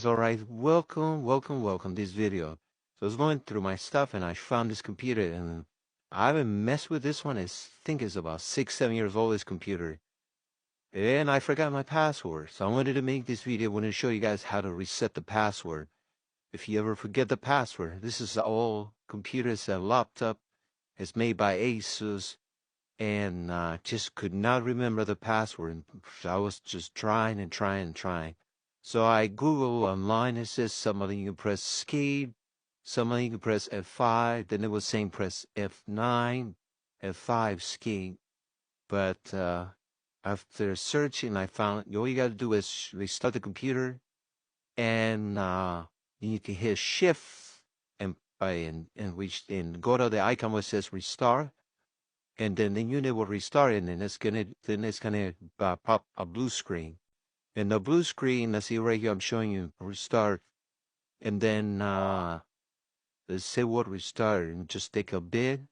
Alright, welcome this video. So I was going through my stuff and I found this computer and I haven't messed with this one. I think it's about 6, 7 years old, this computer. And I forgot my password. So I wanted to make this video. I wanted to show you guys how to reset the password. If you ever forget the password, this is all computers, a laptop. It's made by ASUS and just could not remember the password. I was just trying and trying. So I Google online. It says somebody you can press escape, somebody you can press F5. Then it was saying press F9, F5 escape. But after searching, I found all you got to do is restart the computer, and you need to hit Shift and go to the icon where it says restart, and then the unit will restart, and then it's gonna pop a blue screen. And the blue screen, let's see right here, I'm showing you restart. And then let's say what restart and just take a bit.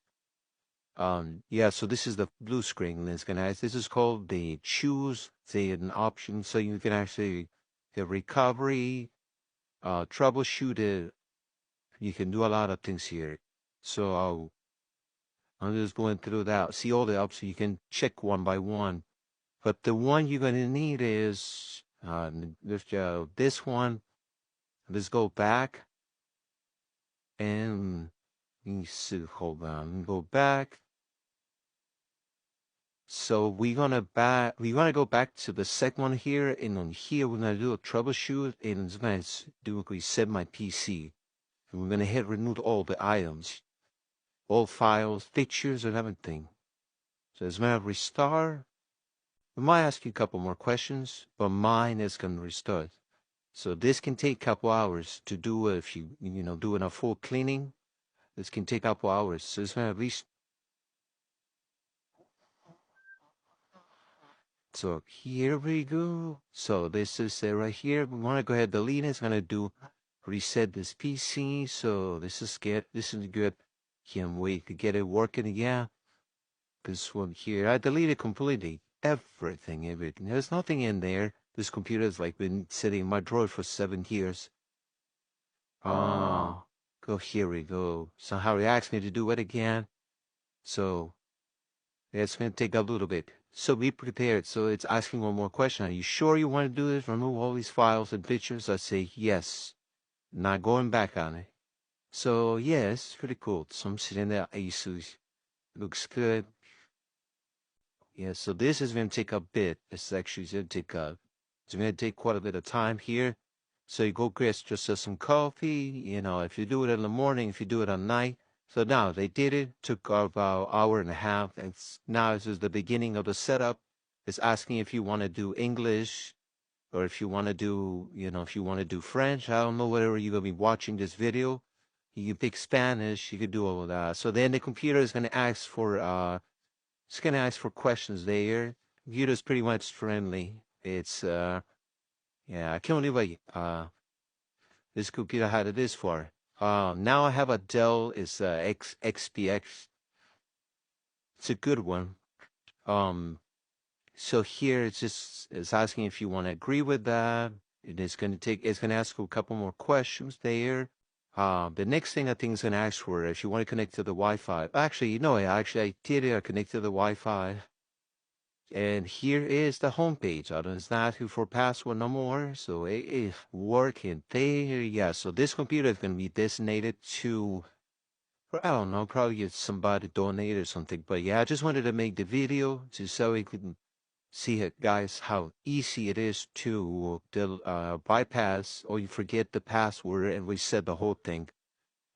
Yeah, so this is the blue screen. And it's gonna this is called the choose an option, so you can actually the recovery, troubleshoot it. You can do a lot of things here. So I'm just going through that. See all the options. You can check one by one. But the one you're gonna need is this one. Let's go back and hold on, go back. So we're gonna go back to the second one here, and on here we're gonna do a troubleshoot, and it's gonna do reset my PC. And we're gonna hit remove all the items, all files, pictures, and everything. So it's gonna restart. We might ask you a couple more questions, but mine is gonna restart. So this can take a couple hours to do if you doing a full cleaning. This can take a couple hours. So it's gonna at least. So here we go. So this is it right here. We want to go ahead and delete it. It's gonna do reset this PC. So this is good. This is good. Can't wait to get it working again. This one here, I deleted completely everything. There's nothing in there. This computer has like been sitting in my drawer for 7 years. Oh, here we go. Somehow it asked me to do it again. So it's gonna take a little bit. So be prepared. So it's asking one more question. Are you sure you want to do this? Remove all these files and pictures? I say yes. Not going back on it. So yes, pretty cool. So I'm sitting there. ASUS. Looks good. Yeah, so this is going to take a bit. It's actually going to take quite a bit of time here. So you go get just some coffee. If you do it in the morning, if you do it at night. So now they did it. Took about an hour and a half. And now this is the beginning of the setup. It's asking if you want to do English or if you want to do, if you want to do French. I don't know whatever you're going to be watching this video. You can pick Spanish. You could do all of that. So then the computer is going to ask for it's gonna ask for questions there. Computer's pretty much friendly. It's yeah, I can't believe this computer had it this far. Now I have a Dell. It's XPX. It's a good one. So here it's asking if you want to agree with that. It's gonna ask a couple more questions there. The next thing I think is gonna ask for if you want to connect to the Wi-Fi. Actually, I did it. I connected to the Wi-Fi. And here is the homepage. I don't ask you for password no more. So it is working there. Yeah, so this computer is going to be designated to, I don't know, probably get somebody donate or something. But yeah, I just wanted to make the video just so we can see it, guys, how easy it is to bypass or you forget the password and reset the whole thing.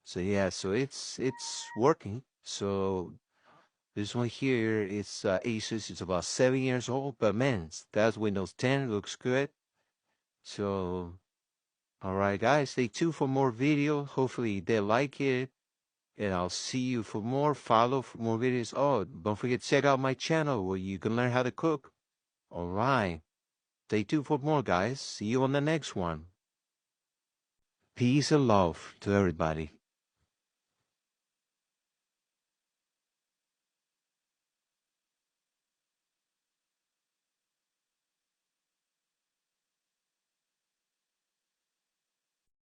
So yeah, so it's working. So this one here is ASUS. It's about 7 years old, but man, that's Windows 10. Looks good. So, all right, guys, stay tuned for more video. Hopefully they like it, and I'll see you for more. Follow for more videos. Oh, don't forget to check out my channel where you can learn how to cook. All right, stay tuned for more, guys. See you on the next one. Peace and love to everybody.